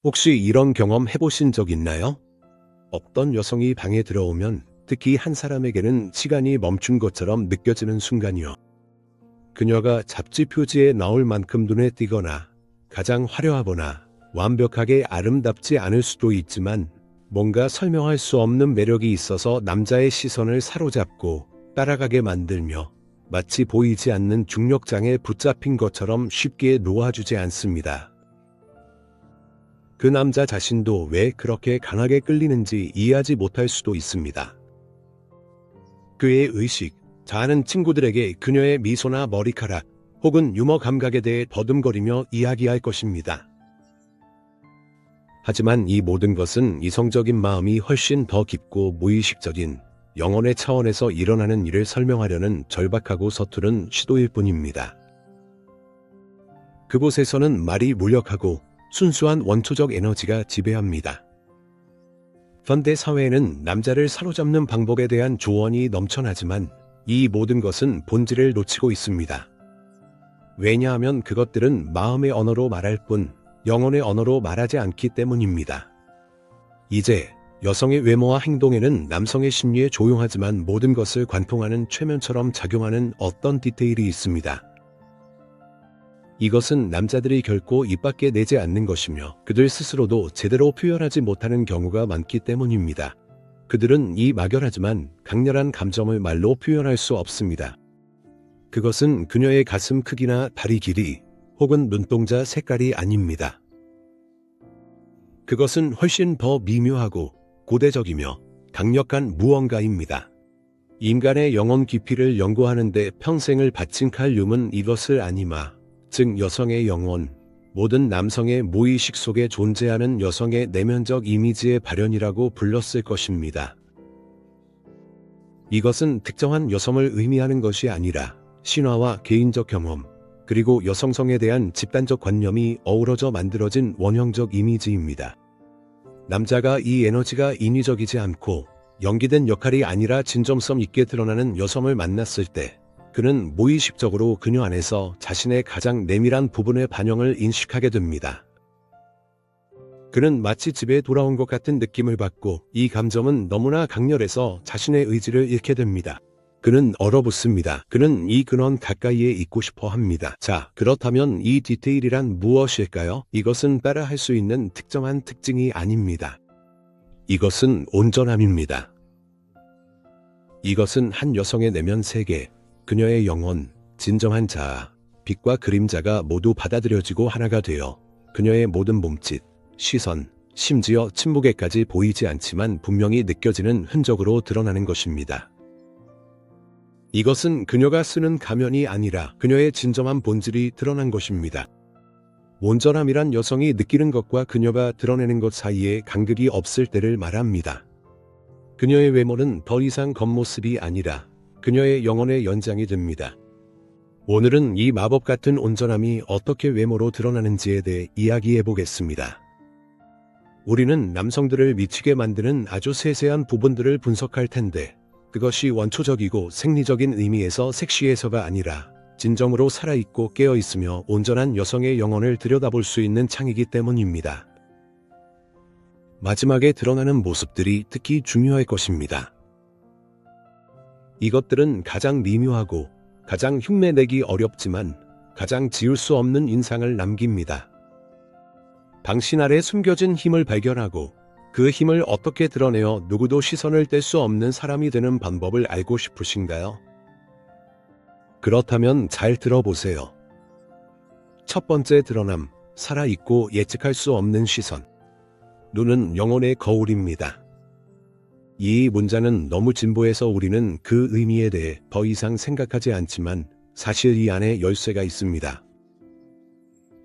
혹시 이런 경험 해보신 적 있나요? 어떤 여성이 방에 들어오면 특히 한 사람에게는 시간이 멈춘 것처럼 느껴지는 순간이요. 그녀가 잡지 표지에 나올 만큼 눈에 띄거나 가장 화려하거나 완벽하게 아름답지 않을 수도 있지만 뭔가 설명할 수 없는 매력이 있어서 남자의 시선을 사로잡고 따라가게 만들며 마치 보이지 않는 중력장에 붙잡힌 것처럼 쉽게 놓아주지 않습니다. 그 남자 자신도 왜 그렇게 강하게 끌리는지 이해하지 못할 수도 있습니다. 그의 의식, 자아는 친구들에게 그녀의 미소나 머리카락 혹은 유머 감각에 대해 더듬거리며 이야기할 것입니다. 하지만 이 모든 것은 이성적인 마음이 훨씬 더 깊고 무의식적인 영혼의 차원에서 일어나는 일을 설명하려는 절박하고 서투른 시도일 뿐입니다. 그곳에서는 말이 무력하고 순수한 원초적 에너지가 지배합니다. 현대 사회에는 남자를 사로잡는 방법에 대한 조언이 넘쳐나지만 이 모든 것은 본질을 놓치고 있습니다. 왜냐하면 그것들은 마음의 언어로 말할 뿐 영혼의 언어로 말하지 않기 때문입니다. 이제 여성의 외모와 행동에는 남성의 심리에 조용하지만 모든 것을 관통하는 최면처럼 작용하는 어떤 디테일이 있습니다. 이것은 남자들이 결코 입 밖에 내지 않는 것이며 그들 스스로도 제대로 표현하지 못하는 경우가 많기 때문입니다. 그들은 이 막연하지만 강렬한 감정을 말로 표현할 수 없습니다. 그것은 그녀의 가슴 크기나 다리 길이 혹은 눈동자 색깔이 아닙니다. 그것은 훨씬 더 미묘하고 고대적이며 강력한 무언가입니다. 인간의 영혼 깊이를 연구하는 데 평생을 바친 칼 융은 이것을 아니마, 즉 여성의 영혼, 모든 남성의 무의식 속에 존재하는 여성의 내면적 이미지의 발현이라고 불렀을 것입니다. 이것은 특정한 여성을 의미하는 것이 아니라 신화와 개인적 경험, 그리고 여성성에 대한 집단적 관념이 어우러져 만들어진 원형적 이미지입니다. 남자가 이 에너지가 인위적이지 않고 연기된 역할이 아니라 진정성 있게 드러나는 여성을 만났을 때 그는 무의식적으로 그녀 안에서 자신의 가장 내밀한 부분의 반영을 인식하게 됩니다. 그는 마치 집에 돌아온 것 같은 느낌을 받고 이 감정은 너무나 강렬해서 자신의 의지를 잃게 됩니다. 그는 얼어붙습니다. 그는 이 근원 가까이에 있고 싶어 합니다. 자, 그렇다면 이 디테일이란 무엇일까요? 이것은 따라할 수 있는 특정한 특징이 아닙니다. 이것은 온전함입니다. 이것은 한 여성의 내면 세계, 그녀의 영혼, 진정한 자아, 빛과 그림자가 모두 받아들여지고 하나가 되어 그녀의 모든 몸짓, 시선, 심지어 침묵에까지 보이지 않지만 분명히 느껴지는 흔적으로 드러나는 것입니다. 이것은 그녀가 쓰는 가면이 아니라 그녀의 진정한 본질이 드러난 것입니다. 온전함이란 여성이 느끼는 것과 그녀가 드러내는 것 사이에 간극이 없을 때를 말합니다. 그녀의 외모는 더 이상 겉모습이 아니라 그녀의 영혼의 연장이 됩니다. 오늘은 이 마법 같은 온전함이 어떻게 외모로 드러나는지에 대해 이야기해 보겠습니다. 우리는 남성들을 미치게 만드는 아주 세세한 부분들을 분석할 텐데 그것이 원초적이고 생리적인 의미에서 섹시해서가 아니라 진정으로 살아있고 깨어있으며 온전한 여성의 영혼을 들여다볼 수 있는 창이기 때문입니다. 마지막에 드러나는 모습들이 특히 중요할 것입니다. 이것들은 가장 미묘하고 가장 흉내내기 어렵지만 가장 지울 수 없는 인상을 남깁니다. 당신 아래 숨겨진 힘을 발견하고 그 힘을 어떻게 드러내어 누구도 시선을 뗄 수 없는 사람이 되는 방법을 알고 싶으신가요? 그렇다면 잘 들어보세요. 첫 번째 드러남, 살아있고 예측할 수 없는 시선. 눈은 영혼의 거울입니다. 이 문장은 너무 진보해서 우리는 그 의미에 대해 더 이상 생각하지 않지만 사실 이 안에 열쇠가 있습니다.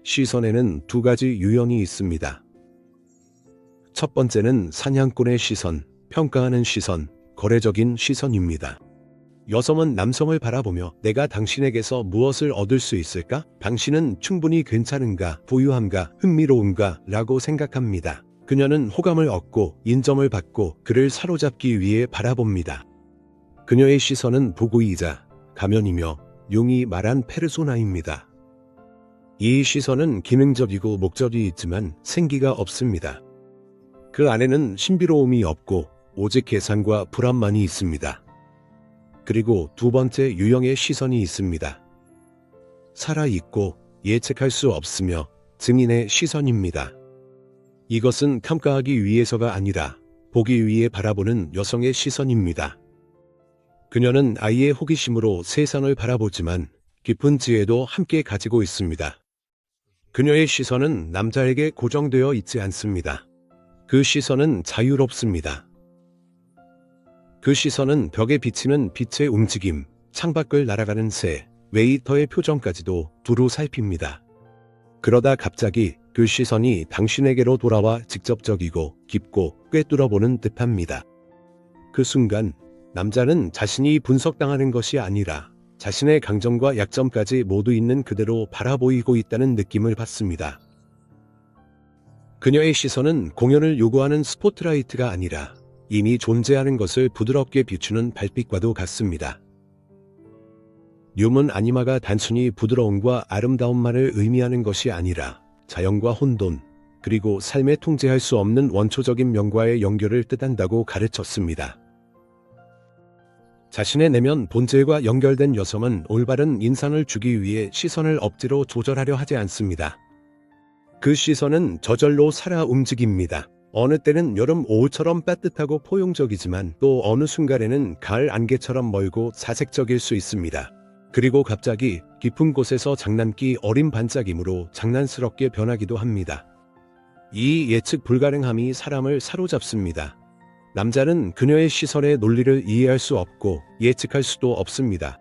시선에는 두 가지 유형이 있습니다. 첫 번째는 사냥꾼의 시선, 평가하는 시선, 거래적인 시선입니다. 여성은 남성을 바라보며 내가 당신에게서 무엇을 얻을 수 있을까? 당신은 충분히 괜찮은가? 부유함가? 흥미로운가? 라고 생각합니다. 그녀는 호감을 얻고 인정을 받고 그를 사로잡기 위해 바라봅니다. 그녀의 시선은 도구이자 가면이며 융이 말한 페르소나입니다. 이 시선은 기능적이고 목적이 있지만 생기가 없습니다. 그 안에는 신비로움이 없고 오직 계산과 불안만이 있습니다. 그리고 두 번째 유형의 시선이 있습니다. 살아있고 예측할 수 없으며 증인의 시선입니다. 이것은 평가하기 위해서가 아니라 보기 위해 바라보는 여성의 시선입니다. 그녀는 아이의 호기심으로 세상을 바라보지만 깊은 지혜도 함께 가지고 있습니다. 그녀의 시선은 남자에게 고정되어 있지 않습니다. 그 시선은 자유롭습니다. 그 시선은 벽에 비치는 빛의 움직임, 창밖을 날아가는 새, 웨이터의 표정까지도 두루 살핍니다. 그러다 갑자기 그 시선이 당신에게로 돌아와 직접적이고 깊고 꿰뚫어보는 듯합니다. 그 순간 남자는 자신이 분석당하는 것이 아니라 자신의 강점과 약점까지 모두 있는 그대로 바라보이고 있다는 느낌을 받습니다. 그녀의 시선은 공연을 요구하는 스포트라이트가 아니라 이미 존재하는 것을 부드럽게 비추는 발빛과도 같습니다. 뉴먼 아니마가 단순히 부드러움과 아름다움만을 의미하는 것이 아니라 자연과 혼돈, 그리고 삶에 통제할 수 없는 원초적인 명과의 연결을 뜻한다고 가르쳤습니다. 자신의 내면 본질과 연결된 여성은 올바른 인상을 주기 위해 시선을 억지로 조절하려 하지 않습니다. 그 시선은 저절로 살아 움직입니다. 어느 때는 여름 오후처럼 따뜻하고 포용적이지만 또 어느 순간에는 가을 안개처럼 멀고 사색적일 수 있습니다. 그리고 갑자기 깊은 곳에서 장난기 어린 반짝임으로 장난스럽게 변하기도 합니다. 이 예측 불가능함이 사람을 사로잡습니다. 남자는 그녀의 시선의 논리를 이해할 수 없고 예측할 수도 없습니다.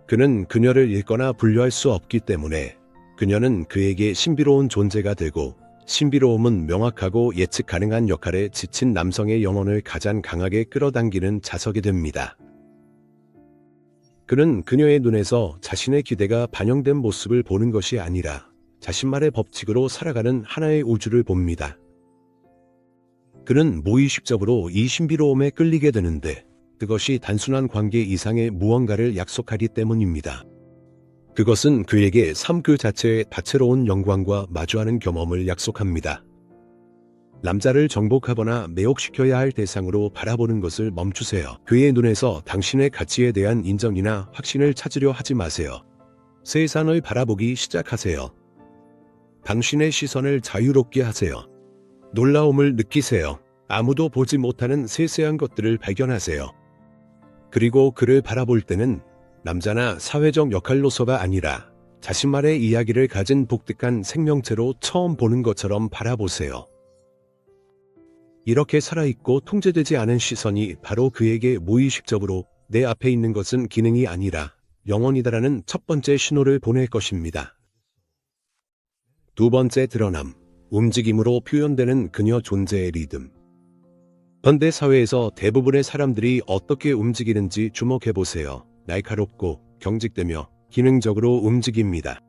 그는 그녀를 읽거나 분류할 수 없기 때문에 그녀는 그에게 신비로운 존재가 되고, 신비로움은 명확하고 예측 가능한 역할에 지친 남성의 영혼을 가장 강하게 끌어당기는 자석이 됩니다. 그는 그녀의 눈에서 자신의 기대가 반영된 모습을 보는 것이 아니라 자신만의 법칙으로 살아가는 하나의 우주를 봅니다. 그는 무의식적으로 이 신비로움에 끌리게 되는데 그것이 단순한 관계 이상의 무언가를 약속하기 때문입니다. 그것은 그에게 삶 그 자체의 다채로운 영광과 마주하는 경험을 약속합니다. 남자를 정복하거나 매혹시켜야 할 대상으로 바라보는 것을 멈추세요. 그의 눈에서 당신의 가치에 대한 인정이나 확신을 찾으려 하지 마세요. 세상을 바라보기 시작하세요. 당신의 시선을 자유롭게 하세요. 놀라움을 느끼세요. 아무도 보지 못하는 세세한 것들을 발견하세요. 그리고 그를 바라볼 때는 남자나 사회적 역할로서가 아니라 자신만의 이야기를 가진 독특한 생명체로 처음 보는 것처럼 바라보세요. 이렇게 살아있고 통제되지 않은 시선이 바로 그에게 무의식적으로 내 앞에 있는 것은 기능이 아니라 영혼이다라는 첫 번째 신호를 보낼 것입니다. 두 번째 드러남, 움직임으로 표현되는 그녀 존재의 리듬. 현대 사회에서 대부분의 사람들이 어떻게 움직이는지 주목해보세요. 날카롭고 경직되며 기능적으로 움직입니다.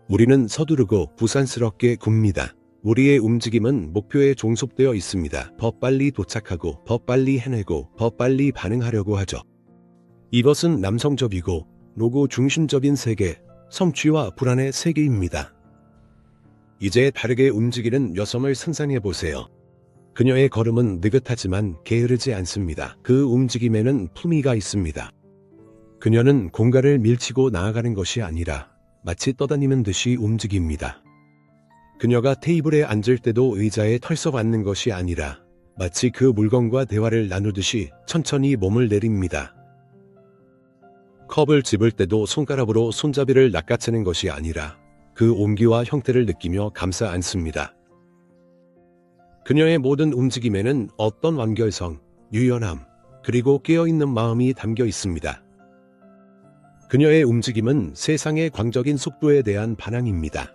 우리는 서두르고 부산스럽게 굽니다. 우리의 움직임은 목표에 종속되어 있습니다. 더 빨리 도착하고 더 빨리 해내고 더 빨리 반응하려고 하죠. 이것은 남성적이고 노고 중심적인 세계, 성취와 불안의 세계입니다. 이제 다르게 움직이는 여성을 상상해보세요. 그녀의 걸음은 느긋하지만 게으르지 않습니다. 그 움직임에는 품위가 있습니다. 그녀는 공간을 밀치고 나아가는 것이 아니라 마치 떠다니는 듯이 움직입니다. 그녀가 테이블에 앉을 때도 의자에 털썩 앉는 것이 아니라 마치 그 물건과 대화를 나누듯이 천천히 몸을 내립니다. 컵을 집을 때도 손가락으로 손잡이를 낚아채는 것이 아니라 그 온기와 형태를 느끼며 감싸 안습니다. 그녀의 모든 움직임에는 어떤 완결성, 유연함, 그리고 깨어있는 마음이 담겨 있습니다. 그녀의 움직임은 세상의 광적인 속도에 대한 반항입니다.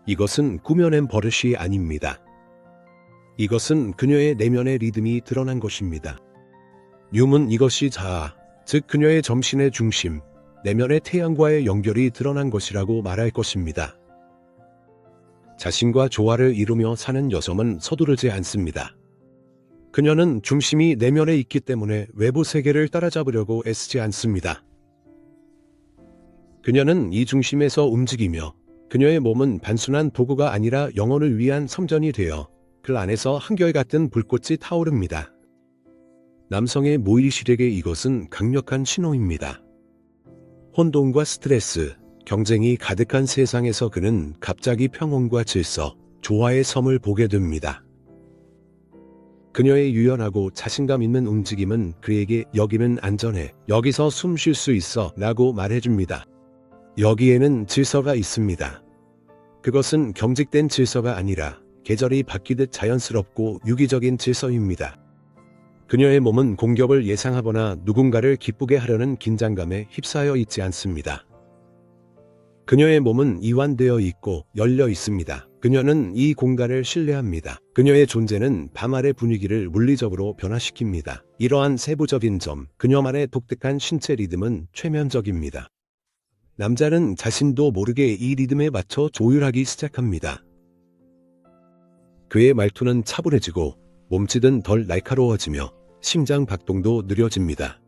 이것은 꾸며낸 버릇이 아닙니다. 이것은 그녀의 내면의 리듬이 드러난 것입니다. 뉴먼은 이것이 자아, 즉 그녀의 정신의 중심, 내면의 태양과의 연결이 드러난 것이라고 말할 것입니다. 자신과 조화를 이루며 사는 여성은 서두르지 않습니다. 그녀는 중심이 내면에 있기 때문에 외부 세계를 따라잡으려고 애쓰지 않습니다. 그녀는 이 중심에서 움직이며 그녀의 몸은 단순한 도구가 아니라 영혼을 위한 섬전이 되어 그 안에서 한결같은 불꽃이 타오릅니다. 남성의 모의식에게 이것은 강력한 신호입니다. 혼돈과 스트레스, 경쟁이 가득한 세상에서 그는 갑자기 평온과 질서, 조화의 섬을 보게 됩니다. 그녀의 유연하고 자신감 있는 움직임은 그에게 여기는 안전해, 여기서 숨 쉴 수 있어 라고 말해줍니다. 여기에는 질서가 있습니다. 그것은 경직된 질서가 아니라 계절이 바뀌듯 자연스럽고 유기적인 질서입니다. 그녀의 몸은 공격을 예상하거나 누군가를 기쁘게 하려는 긴장감에 휩싸여 있지 않습니다. 그녀의 몸은 이완되어 있고 열려 있습니다. 그녀는 이 공간을 신뢰합니다. 그녀의 존재는 밤알의 분위기를 물리적으로 변화시킵니다. 이러한 세부적인 점, 그녀만의 독특한 신체 리듬은 최면적입니다. 남자는 자신도 모르게 이 리듬에 맞춰 조율하기 시작합니다. 그의 말투는 차분해지고 몸짓은 덜 날카로워지며 심장 박동도 느려집니다.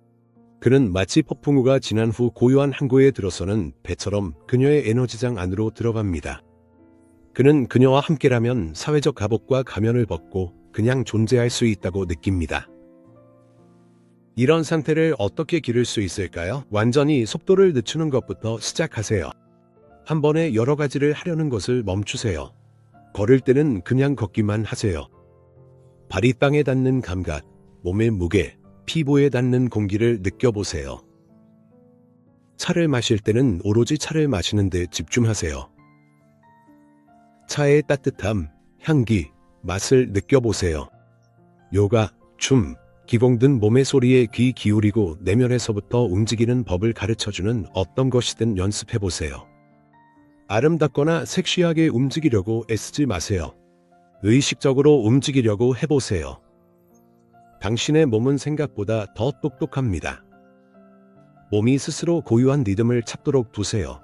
그는 마치 폭풍우가 지난 후 고요한 항구에 들어서는 배처럼 그녀의 에너지장 안으로 들어갑니다. 그는 그녀와 함께라면 사회적 갑옷과 가면을 벗고 그냥 존재할 수 있다고 느낍니다. 이런 상태를 어떻게 기를 수 있을까요? 완전히 속도를 늦추는 것부터 시작하세요. 한 번에 여러 가지를 하려는 것을 멈추세요. 걸을 때는 그냥 걷기만 하세요. 발이 땅에 닿는 감각, 몸의 무게, 피부에 닿는 공기를 느껴보세요. 차를 마실 때는 오로지 차를 마시는 데 집중하세요. 차의 따뜻함, 향기, 맛을 느껴보세요. 요가, 춤, 기공 등 몸의 소리에 귀 기울이고 내면에서부터 움직이는 법을 가르쳐주는 어떤 것이든 연습해보세요. 아름답거나 섹시하게 움직이려고 애쓰지 마세요. 의식적으로 움직이려고 해보세요. 당신의 몸은 생각보다 더 똑똑합니다. 몸이 스스로 고유한 리듬을 찾도록 두세요.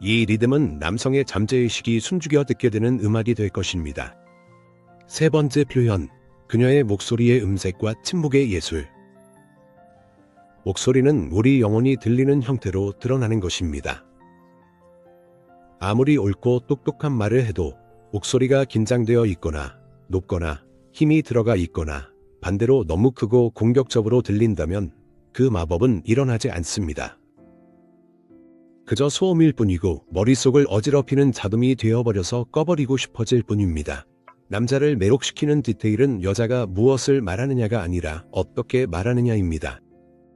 이 리듬은 남성의 잠재의식이 숨죽여 듣게 되는 음악이 될 것입니다. 세 번째 표현, 그녀의 목소리의 음색과 침묵의 예술. 목소리는 우리 영혼이 들리는 형태로 드러나는 것입니다. 아무리 옳고 똑똑한 말을 해도 목소리가 긴장되어 있거나 높거나 힘이 들어가 있거나 반대로 너무 크고 공격적으로 들린다면 그 마법은 일어나지 않습니다. 그저 소음일 뿐이고 머릿속을 어지럽히는 잡음이 되어버려서 꺼버리고 싶어질 뿐입니다. 남자를 매혹시키는 디테일은 여자가 무엇을 말하느냐가 아니라 어떻게 말하느냐입니다.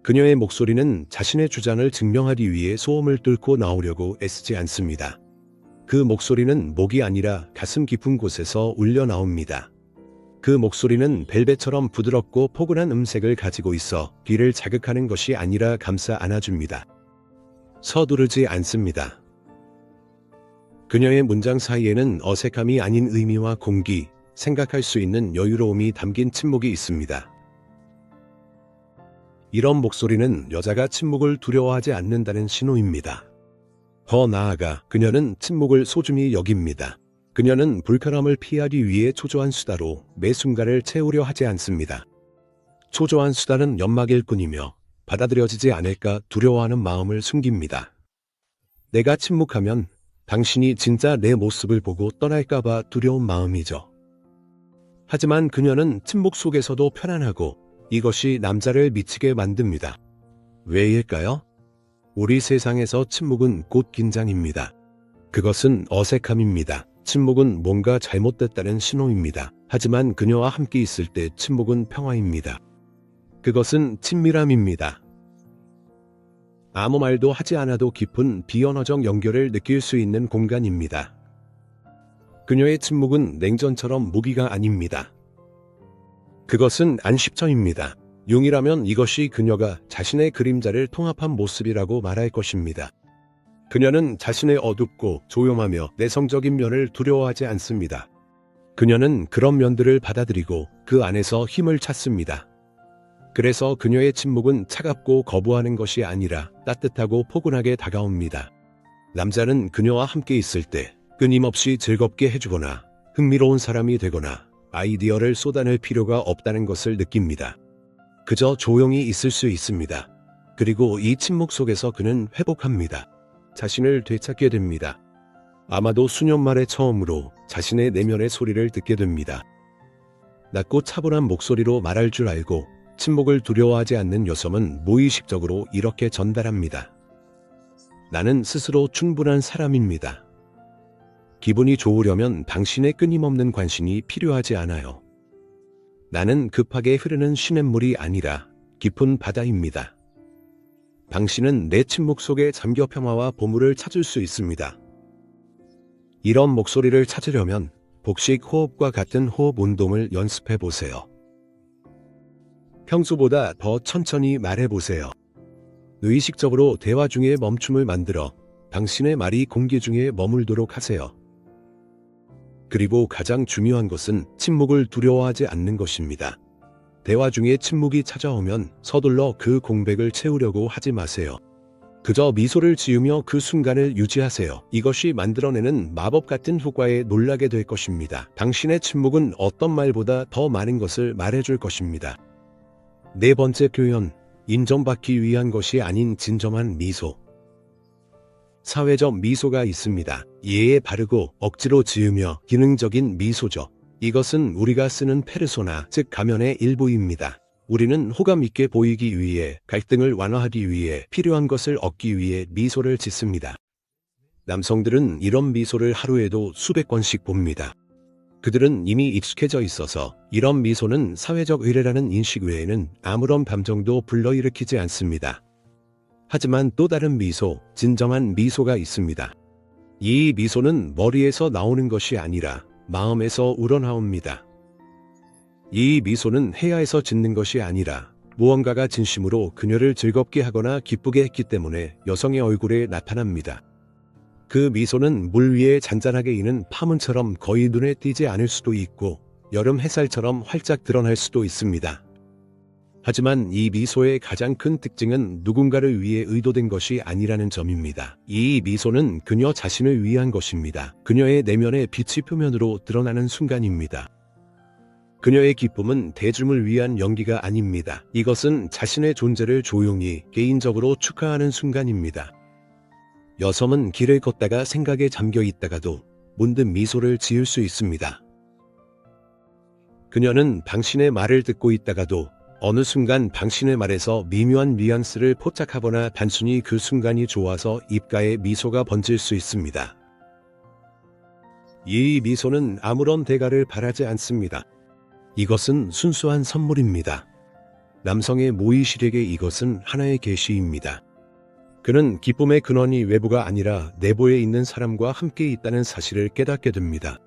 그녀의 목소리는 자신의 주장을 증명하기 위해 소음을 뚫고 나오려고 애쓰지 않습니다. 그 목소리는 목이 아니라 가슴 깊은 곳에서 울려 나옵니다. 그 목소리는 벨벳처럼 부드럽고 포근한 음색을 가지고 있어 귀를 자극하는 것이 아니라 감싸 안아줍니다. 서두르지 않습니다. 그녀의 문장 사이에는 어색함이 아닌 의미와 공기, 생각할 수 있는 여유로움이 담긴 침묵이 있습니다. 이런 목소리는 여자가 침묵을 두려워하지 않는다는 신호입니다. 더 나아가 그녀는 침묵을 소중히 여깁니다. 그녀는 불편함을 피하기 위해 초조한 수다로 매 순간을 채우려 하지 않습니다. 초조한 수다는 연막일 뿐이며 받아들여지지 않을까 두려워하는 마음을 숨깁니다. 내가 침묵하면 당신이 진짜 내 모습을 보고 떠날까봐 두려운 마음이죠. 하지만 그녀는 침묵 속에서도 편안하고 이것이 남자를 미치게 만듭니다. 왜일까요? 우리 세상에서 침묵은 곧 긴장입니다. 그것은 어색함입니다. 침묵은 뭔가 잘못됐다는 신호입니다. 하지만 그녀와 함께 있을 때 침묵은 평화입니다. 그것은 친밀함입니다. 아무 말도 하지 않아도 깊은 비언어적 연결을 느낄 수 있는 공간입니다. 그녀의 침묵은 냉전처럼 무기가 아닙니다. 그것은 안식처입니다. 용이라면 이것이 그녀가 자신의 그림자를 통합한 모습이라고 말할 것입니다. 그녀는 자신의 어둡고 조용하며 내성적인 면을 두려워하지 않습니다. 그녀는 그런 면들을 받아들이고 그 안에서 힘을 찾습니다. 그래서 그녀의 침묵은 차갑고 거부하는 것이 아니라 따뜻하고 포근하게 다가옵니다. 남자는 그녀와 함께 있을 때 끊임없이 즐겁게 해주거나 흥미로운 사람이 되거나 아이디어를 쏟아낼 필요가 없다는 것을 느낍니다. 그저 조용히 있을 수 있습니다. 그리고 이 침묵 속에서 그는 회복합니다. 자신을 되찾게 됩니다. 아마도 수년 만에 처음으로 자신의 내면의 소리를 듣게 됩니다. 낮고 차분한 목소리로 말할 줄 알고 침묵을 두려워하지 않는 여성은 무의식적으로 이렇게 전달합니다. 나는 스스로 충분한 사람입니다. 기분이 좋으려면 당신의 끊임없는 관심이 필요하지 않아요. 나는 급하게 흐르는 시냇물이 아니라 깊은 바다입니다. 당신은 내 침묵 속에 잠겨 평화와 보물을 찾을 수 있습니다. 이런 목소리를 찾으려면 복식 호흡과 같은 호흡 운동을 연습해 보세요. 평소보다 더 천천히 말해 보세요. 의식적으로 대화 중에 멈춤을 만들어 당신의 말이 공기 중에 머물도록 하세요. 그리고 가장 중요한 것은 침묵을 두려워하지 않는 것입니다. 대화 중에 침묵이 찾아오면 서둘러 그 공백을 채우려고 하지 마세요. 그저 미소를 지으며 그 순간을 유지하세요. 이것이 만들어내는 마법 같은 효과에 놀라게 될 것입니다. 당신의 침묵은 어떤 말보다 더 많은 것을 말해줄 것입니다. 네 번째 표현, 인정받기 위한 것이 아닌 진정한 미소. 사회적 미소가 있습니다. 예에 바르고 억지로 지으며 기능적인 미소죠. 이것은 우리가 쓰는 페르소나, 즉 가면의 일부입니다. 우리는 호감 있게 보이기 위해, 갈등을 완화하기 위해, 필요한 것을 얻기 위해 미소를 짓습니다. 남성들은 이런 미소를 하루에도 수백 번씩 봅니다. 그들은 이미 익숙해져 있어서 이런 미소는 사회적 의례라는 인식 외에는 아무런 감정도 불러일으키지 않습니다. 하지만 또 다른 미소, 진정한 미소가 있습니다. 이 미소는 머리에서 나오는 것이 아니라 마음에서 우러나옵니다. 이 미소는 해야에서 짓는 것이 아니라 무언가가 진심으로 그녀를 즐겁게 하거나 기쁘게 했기 때문에 여성의 얼굴에 나타납니다. 그 미소는 물 위에 잔잔하게 이는 파문처럼 거의 눈에 띄지 않을 수도 있고 여름 햇살처럼 활짝 드러날 수도 있습니다. 하지만 이 미소의 가장 큰 특징은 누군가를 위해 의도된 것이 아니라는 점입니다. 이 미소는 그녀 자신을 위한 것입니다. 그녀의 내면의 빛이 표면으로 드러나는 순간입니다. 그녀의 기쁨은 대중을 위한 연기가 아닙니다. 이것은 자신의 존재를 조용히 개인적으로 축하하는 순간입니다. 여성은 길을 걷다가 생각에 잠겨 있다가도 문득 미소를 지을 수 있습니다. 그녀는 당신의 말을 듣고 있다가도 어느 순간 당신의 말에서 미묘한 뉘앙스를 포착하거나 단순히 그 순간이 좋아서 입가에 미소가 번질 수 있습니다. 이 미소는 아무런 대가를 바라지 않습니다. 이것은 순수한 선물입니다. 남성의 무의식에게 이것은 하나의 계시입니다. 그는 기쁨의 근원이 외부가 아니라 내부에 있는 사람과 함께 있다는 사실을 깨닫게 됩니다.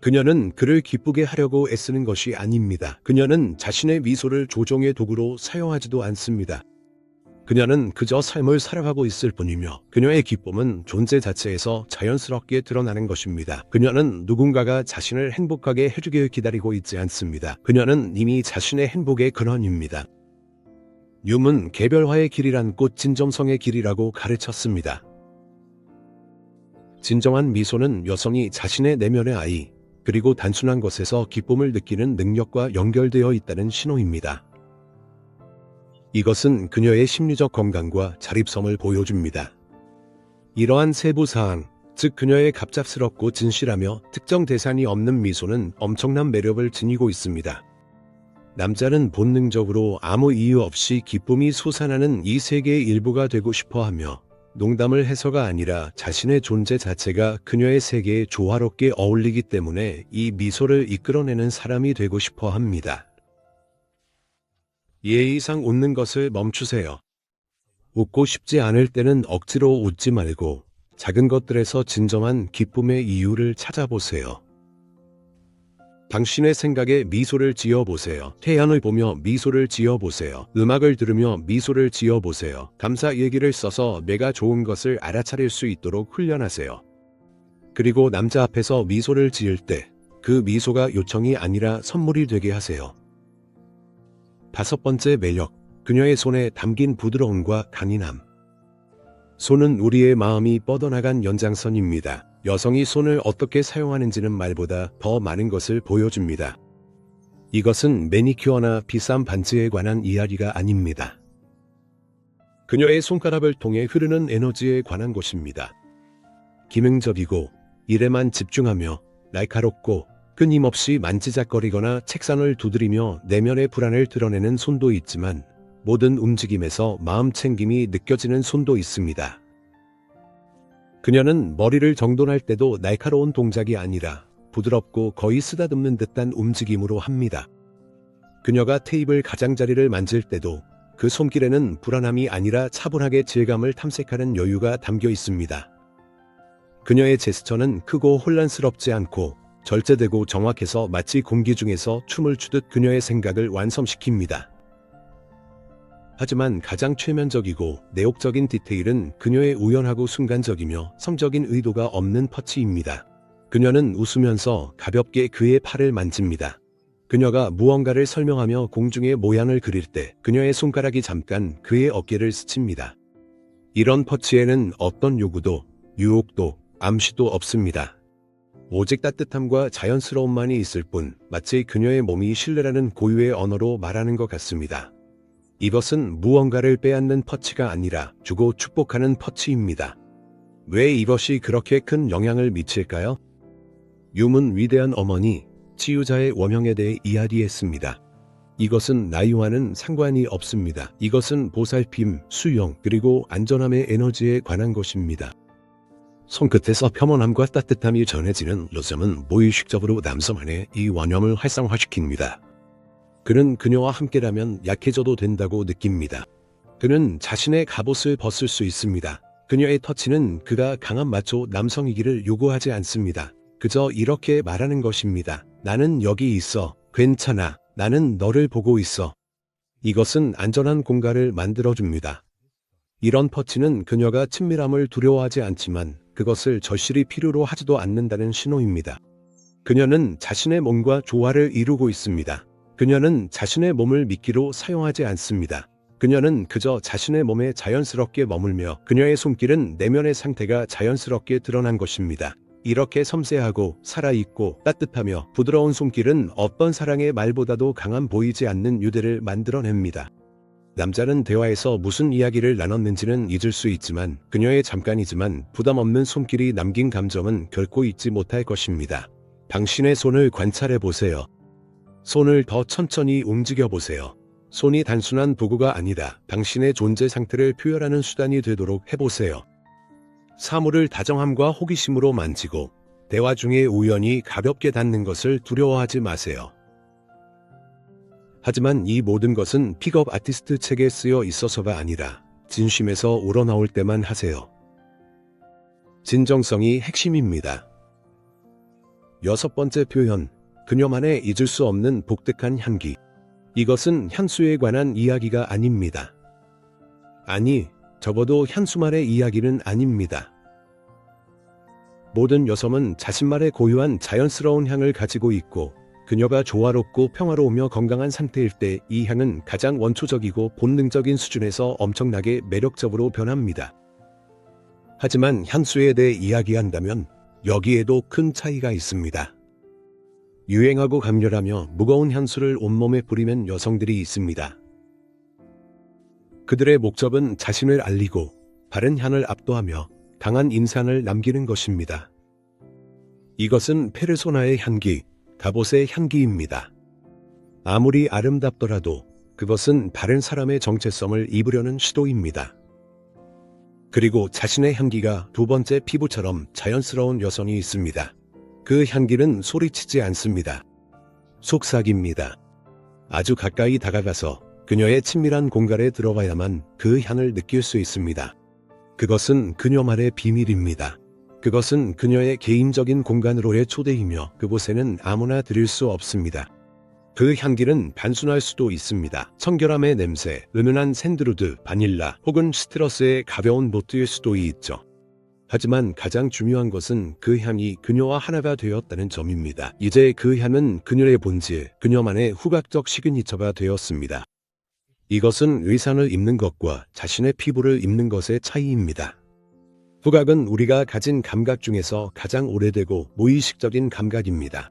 그녀는 그를 기쁘게 하려고 애쓰는 것이 아닙니다. 그녀는 자신의 미소를 조종의 도구로 사용하지도 않습니다. 그녀는 그저 삶을 살아가고 있을 뿐이며 그녀의 기쁨은 존재 자체에서 자연스럽게 드러나는 것입니다. 그녀는 누군가가 자신을 행복하게 해주길 기다리고 있지 않습니다. 그녀는 이미 자신의 행복의 근원입니다. 윰은 개별화의 길이란 꽃 진정성의 길이라고 가르쳤습니다. 진정한 미소는 여성이 자신의 내면의 아이, 그리고 단순한 것에서 기쁨을 느끼는 능력과 연결되어 있다는 신호입니다. 이것은 그녀의 심리적 건강과 자립성을 보여줍니다. 이러한 세부사항, 즉 그녀의 갑작스럽고 진실하며 특정 대상이 없는 미소는 엄청난 매력을 지니고 있습니다. 남자는 본능적으로 아무 이유 없이 기쁨이 솟아나는 이 세계의 일부가 되고 싶어하며 농담을 해서가 아니라 자신의 존재 자체가 그녀의 세계에 조화롭게 어울리기 때문에 이 미소를 이끌어내는 사람이 되고 싶어 합니다. 예의상 웃는 것을 멈추세요. 웃고 싶지 않을 때는 억지로 웃지 말고 작은 것들에서 진정한 기쁨의 이유를 찾아보세요. 당신의 생각에 미소를 지어보세요. 태양을 보며 미소를 지어보세요. 음악을 들으며 미소를 지어보세요. 감사 얘기를 써서 내가 좋은 것을 알아차릴 수 있도록 훈련하세요. 그리고 남자 앞에서 미소를 지을 때 그 미소가 요청이 아니라 선물이 되게 하세요. 다섯 번째 매력, 그녀의 손에 담긴 부드러움과 강인함. 손은 우리의 마음이 뻗어나간 연장선입니다. 여성이 손을 어떻게 사용하는지는 말보다 더 많은 것을 보여줍니다. 이것은 매니큐어나 비싼 반지에 관한 이야기가 아닙니다. 그녀의 손가락을 통해 흐르는 에너지에 관한 것입니다. 기능적이고 일에만 집중하며 날카롭고 끊임없이 만지작거리거나 책상을 두드리며 내면의 불안을 드러내는 손도 있지만 모든 움직임에서 마음 챙김이 느껴지는 손도 있습니다. 그녀는 머리를 정돈할 때도 날카로운 동작이 아니라 부드럽고 거의 쓰다듬는 듯한 움직임으로 합니다. 그녀가 테이블 가장자리를 만질 때도 그 손길에는 불안함이 아니라 차분하게 질감을 탐색하는 여유가 담겨 있습니다. 그녀의 제스처는 크고 혼란스럽지 않고 절제되고 정확해서 마치 공기 중에서 춤을 추듯 그녀의 생각을 완성시킵니다. 하지만 가장 최면적이고 내혹적인 디테일은 그녀의 우연하고 순간적이며 성적인 의도가 없는 터치입니다. 그녀는 웃으면서 가볍게 그의 팔을 만집니다. 그녀가 무언가를 설명하며 공중의 모양을 그릴 때 그녀의 손가락이 잠깐 그의 어깨를 스칩니다. 이런 터치에는 어떤 요구도, 유혹도, 암시도 없습니다. 오직 따뜻함과 자연스러움만이 있을 뿐 마치 그녀의 몸이 신뢰라는 고유의 언어로 말하는 것 같습니다. 이것은 무언가를 빼앗는 터치가 아니라 주고 축복하는 터치입니다. 왜 이것이 그렇게 큰 영향을 미칠까요? 윰은 위대한 어머니, 치유자의 원형에 대해 이야기했습니다. 이것은 나이와는 상관이 없습니다. 이것은 보살핌, 수용, 그리고 안전함의 에너지에 관한 것입니다. 손끝에서 평온함과 따뜻함이 전해지는 로점은 무의식적으로 남성 안에 이 원형을 활성화시킵니다. 그는 그녀와 함께라면 약해져도 된다고 느낍니다. 그는 자신의 갑옷을 벗을 수 있습니다. 그녀의 터치는 그가 강한 마초 남성이기를 요구하지 않습니다. 그저 이렇게 말하는 것입니다. 나는 여기 있어. 괜찮아. 나는 너를 보고 있어. 이것은 안전한 공간을 만들어줍니다. 이런 터치는 그녀가 친밀함을 두려워하지 않지만 그것을 절실히 필요로 하지도 않는다는 신호입니다. 그녀는 자신의 몸과 조화를 이루고 있습니다. 그녀는 자신의 몸을 미끼로 사용하지 않습니다. 그녀는 그저 자신의 몸에 자연스럽게 머물며 그녀의 손길은 내면의 상태가 자연스럽게 드러난 것입니다. 이렇게 섬세하고 살아있고 따뜻하며 부드러운 손길은 어떤 사랑의 말보다도 강한 보이지 않는 유대를 만들어냅니다. 남자는 대화에서 무슨 이야기를 나눴는지는 잊을 수 있지만 그녀의 잠깐이지만 부담 없는 손길이 남긴 감정은 결코 잊지 못할 것입니다. 당신의 손을 관찰해 보세요. 손을 더 천천히 움직여 보세요. 손이 단순한 도구가 아니라 당신의 존재 상태를 표현하는 수단이 되도록 해보세요. 사물을 다정함과 호기심으로 만지고 대화 중에 우연히 가볍게 닿는 것을 두려워하지 마세요. 하지만 이 모든 것은 픽업 아티스트 책에 쓰여 있어서가 아니라 진심에서 우러나올 때만 하세요. 진정성이 핵심입니다. 6번째 표현, 그녀만의 잊을 수 없는 독특한 향기. 이것은 향수에 관한 이야기가 아닙니다. 아니, 적어도 향수만의 이야기는 아닙니다. 모든 여성은 자신만의 고유한 자연스러운 향을 가지고 있고 그녀가 조화롭고 평화로우며 건강한 상태일 때 이 향은 가장 원초적이고 본능적인 수준에서 엄청나게 매력적으로 변합니다. 하지만 향수에 대해 이야기한다면 여기에도 큰 차이가 있습니다. 유행하고 강렬하며 무거운 향수를 온몸에 뿌리는 여성들이 있습니다. 그들의 목적은 자신을 알리고 바른 향을 압도하며 강한 인상을 남기는 것입니다. 이것은 페르소나의 향기, 갑옷의 향기입니다. 아무리 아름답더라도 그것은 다른 사람의 정체성을 입으려는 시도입니다. 그리고 자신의 향기가 두 번째 피부처럼 자연스러운 여성이 있습니다. 그 향기는 소리치지 않습니다. 속삭입니다. 아주 가까이 다가가서 그녀의 친밀한 공간에 들어가야만 그 향을 느낄 수 있습니다. 그것은 그녀만의 비밀입니다. 그것은 그녀의 개인적인 공간으로의 초대이며 그곳에는 아무나 들일 수 없습니다. 그 향기는 단순할 수도 있습니다. 청결함의 냄새, 은은한 샌드루드, 바닐라 혹은 시트러스의 가벼운 노트일 수도 있죠. 하지만 가장 중요한 것은 그 향이 그녀와 하나가 되었다는 점입니다. 이제 그 향은 그녀의 본질, 그녀만의 후각적 시그니처가 되었습니다. 이것은 의상을 입는 것과 자신의 피부를 입는 것의 차이입니다. 후각은 우리가 가진 감각 중에서 가장 오래되고 무의식적인 감각입니다.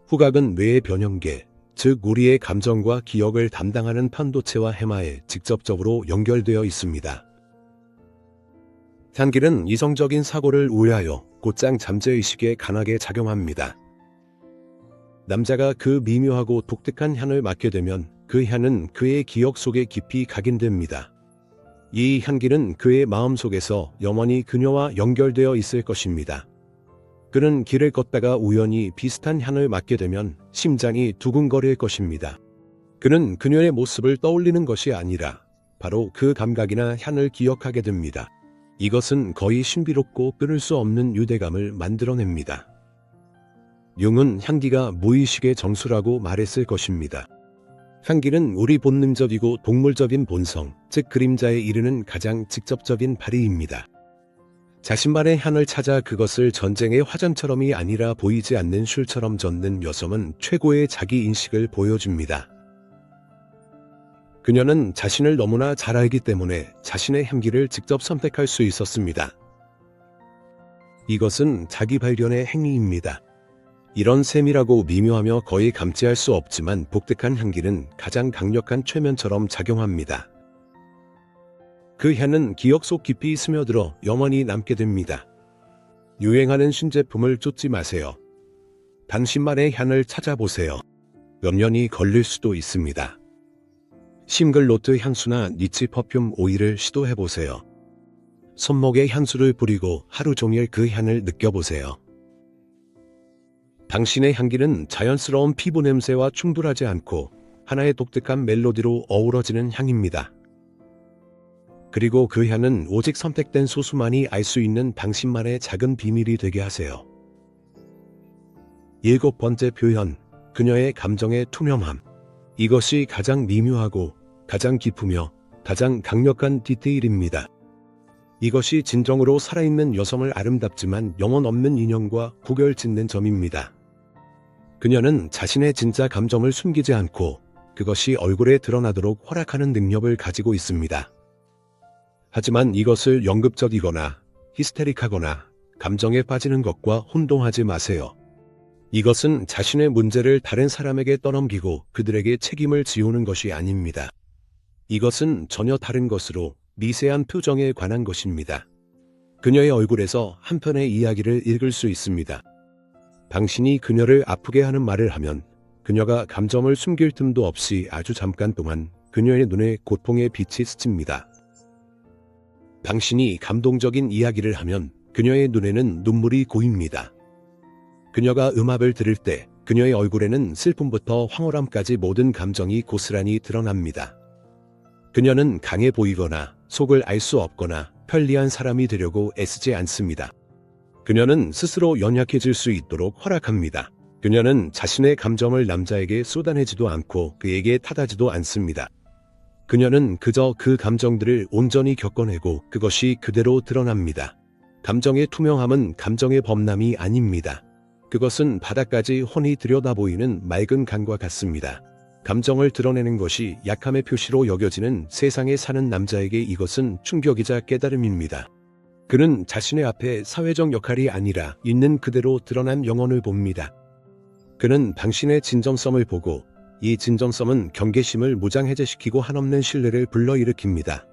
후각은 뇌의 변형계, 즉 우리의 감정과 기억을 담당하는 판도체와 해마에 직접적으로 연결되어 있습니다. 향기는 이성적인 사고를 우회하여 곧장 잠재의식에 강하게 작용합니다. 남자가 그 미묘하고 독특한 향을 맡게 되면 그 향은 그의 기억 속에 깊이 각인됩니다. 이 향기는 그의 마음속에서 영원히 그녀와 연결되어 있을 것입니다. 그는 길을 걷다가 우연히 비슷한 향을 맡게 되면 심장이 두근거릴 것입니다. 그는 그녀의 모습을 떠올리는 것이 아니라 바로 그 감각이나 향을 기억하게 됩니다. 이것은 거의 신비롭고 끊을 수 없는 유대감을 만들어냅니다. 융은 향기가 무의식의 정수라고 말했을 것입니다. 향기는 우리 본능적이고 동물적인 본성, 즉 그림자에 이르는 가장 직접적인 발휘입니다. 자신만의 향을 찾아 그것을 전쟁의 화전처럼이 아니라 보이지 않는 슐처럼 젓는 여성은 최고의 자기인식을 보여줍니다. 그녀는 자신을 너무나 잘 알기 때문에 자신의 향기를 직접 선택할 수 있었습니다. 이것은 자기 발견의 행위입니다. 이런 세밀하고 미묘하며 거의 감지할 수 없지만 독특한 향기는 가장 강력한 최면처럼 작용합니다. 그 향은 기억 속 깊이 스며들어 영원히 남게 됩니다. 유행하는 신제품을 쫓지 마세요. 당신만의 향을 찾아보세요. 몇 년이 걸릴 수도 있습니다. 싱글노트 향수나 니치 퍼퓸 오일을 시도해보세요. 손목에 향수를 뿌리고 하루 종일 그 향을 느껴보세요. 당신의 향기는 자연스러운 피부 냄새와 충돌하지 않고 하나의 독특한 멜로디로 어우러지는 향입니다. 그리고 그 향은 오직 선택된 소수만이 알 수 있는 당신만의 작은 비밀이 되게 하세요. 7번째 표현, 그녀의 감정의 투명함. 이것이 가장 미묘하고 가장 깊으며 가장 강력한 디테일입니다. 이것이 진정으로 살아있는 여성을 아름답지만 영혼 없는 인형과 구별짓는 점입니다. 그녀는 자신의 진짜 감정을 숨기지 않고 그것이 얼굴에 드러나도록 허락하는 능력을 가지고 있습니다. 하지만 이것을 연극적이거나 히스테릭하거나 감정에 빠지는 것과 혼동하지 마세요. 이것은 자신의 문제를 다른 사람에게 떠넘기고 그들에게 책임을 지우는 것이 아닙니다. 이것은 전혀 다른 것으로 미세한 표정에 관한 것입니다. 그녀의 얼굴에서 한 편의 이야기를 읽을 수 있습니다. 당신이 그녀를 아프게 하는 말을 하면 그녀가 감정을 숨길 틈도 없이 아주 잠깐 동안 그녀의 눈에 고통의 빛이 스칩니다. 당신이 감동적인 이야기를 하면 그녀의 눈에는 눈물이 고입니다. 그녀가 음악을 들을 때 그녀의 얼굴에는 슬픔부터 황홀함까지 모든 감정이 고스란히 드러납니다. 그녀는 강해 보이거나 속을 알 수 없거나 편리한 사람이 되려고 애쓰지 않습니다. 그녀는 스스로 연약해질 수 있도록 허락합니다. 그녀는 자신의 감정을 남자에게 쏟아내지도 않고 그에게 타다지도 않습니다. 그녀는 그저 그 감정들을 온전히 겪어내고 그것이 그대로 드러납니다. 감정의 투명함은 감정의 범람이 아닙니다. 그것은 바닥까지 훤히 들여다보이는 맑은 강과 같습니다. 감정을 드러내는 것이 약함의 표시로 여겨지는 세상에 사는 남자에게 이것은 충격이자 깨달음입니다. 그는 자신의 앞에 사회적 역할이 아니라 있는 그대로 드러난 영혼을 봅니다. 그는 당신의 진정성을 보고 이 진정성은 경계심을 무장해제시키고 한없는 신뢰를 불러일으킵니다.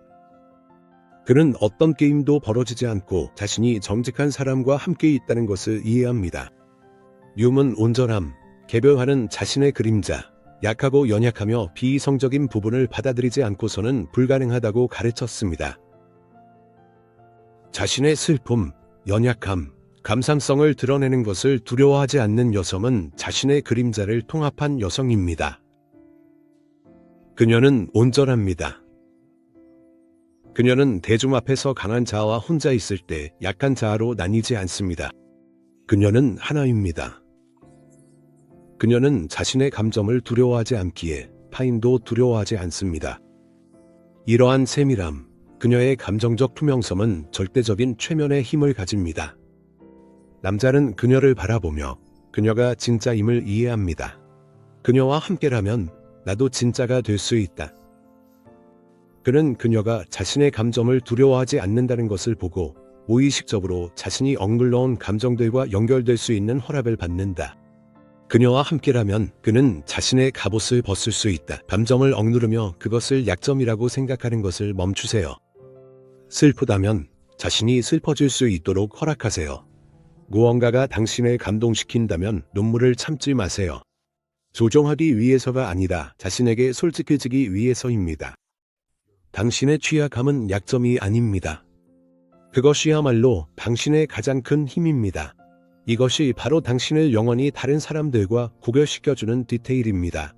그는 어떤 게임도 벌어지지 않고 자신이 정직한 사람과 함께 있다는 것을 이해합니다. 뮨은 온전함, 개별화는 자신의 그림자, 약하고 연약하며 비이성적인 부분을 받아들이지 않고서는 불가능하다고 가르쳤습니다. 자신의 슬픔, 연약함, 감상성을 드러내는 것을 두려워하지 않는 여성은 자신의 그림자를 통합한 여성입니다. 그녀는 온전합니다. 그녀는 대중 앞에서 강한 자아와 혼자 있을 때 약한 자아로 나뉘지 않습니다. 그녀는 하나입니다. 그녀는 자신의 감정을 두려워하지 않기에 타인도 두려워하지 않습니다. 이러한 세밀함, 그녀의 감정적 투명성은 절대적인 최면의 힘을 가집니다. 남자는 그녀를 바라보며 그녀가 진짜임을 이해합니다. 그녀와 함께라면 나도 진짜가 될 수 있다. 그는 그녀가 자신의 감정을 두려워하지 않는다는 것을 보고 무의식적으로 자신이 억눌러온 감정들과 연결될 수 있는 허락을 받는다. 그녀와 함께라면 그는 자신의 갑옷을 벗을 수 있다. 감정을 억누르며 그것을 약점이라고 생각하는 것을 멈추세요. 슬프다면 자신이 슬퍼질 수 있도록 허락하세요. 무언가가 당신을 감동시킨다면 눈물을 참지 마세요. 조종하기 위해서가 아니라 자신에게 솔직해지기 위해서입니다. 당신의 취약함은 약점이 아닙니다. 그것이야말로 당신의 가장 큰 힘입니다. 이것이 바로 당신을 영원히 다른 사람들과 구별시켜주는 디테일입니다.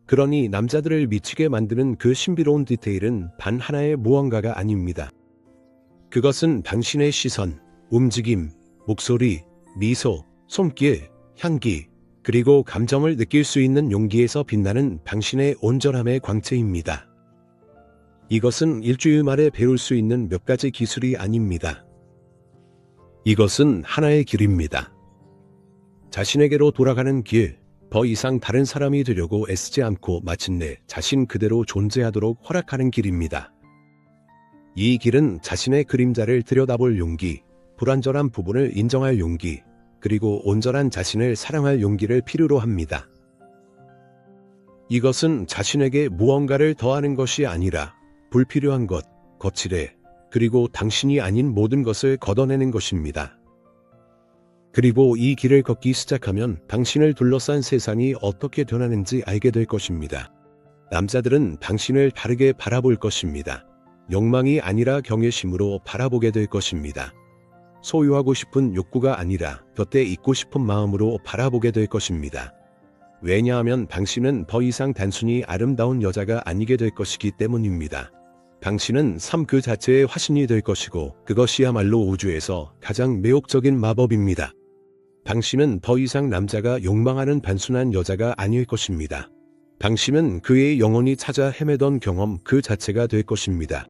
그러니 남자들을 미치게 만드는 그 신비로운 디테일은 단 하나의 무언가가 아닙니다. 그것은 당신의 시선, 움직임, 목소리, 미소, 손길, 향기, 그리고 감정을 느낄 수 있는 용기에서 빛나는 당신의 온전함의 광채입니다. 이것은 일주일 만에 배울 수 있는 몇 가지 기술이 아닙니다. 이것은 하나의 길입니다. 자신에게로 돌아가는 길, 더 이상 다른 사람이 되려고 애쓰지 않고 마침내 자신 그대로 존재하도록 허락하는 길입니다. 이 길은 자신의 그림자를 들여다볼 용기, 불완전한 부분을 인정할 용기, 그리고 온전한 자신을 사랑할 용기를 필요로 합니다. 이것은 자신에게 무언가를 더하는 것이 아니라 불필요한 것, 거칠해, 그리고 당신이 아닌 모든 것을 걷어내는 것입니다. 그리고 이 길을 걷기 시작하면 당신을 둘러싼 세상이 어떻게 변하는지 알게 될 것입니다. 남자들은 당신을 다르게 바라볼 것입니다. 욕망이 아니라 경외심으로 바라보게 될 것입니다. 소유하고 싶은 욕구가 아니라 곁에 있고 싶은 마음으로 바라보게 될 것입니다. 왜냐하면 당신은 더 이상 단순히 아름다운 여자가 아니게 될 것이기 때문입니다. 당신은 삶 그 자체의 화신이 될 것이고 그것이야말로 우주에서 가장 매혹적인 마법입니다. 당신은 더 이상 남자가 욕망하는 단순한 여자가 아닐 것입니다. 당신은 그의 영혼이 찾아 헤매던 경험 그 자체가 될 것입니다.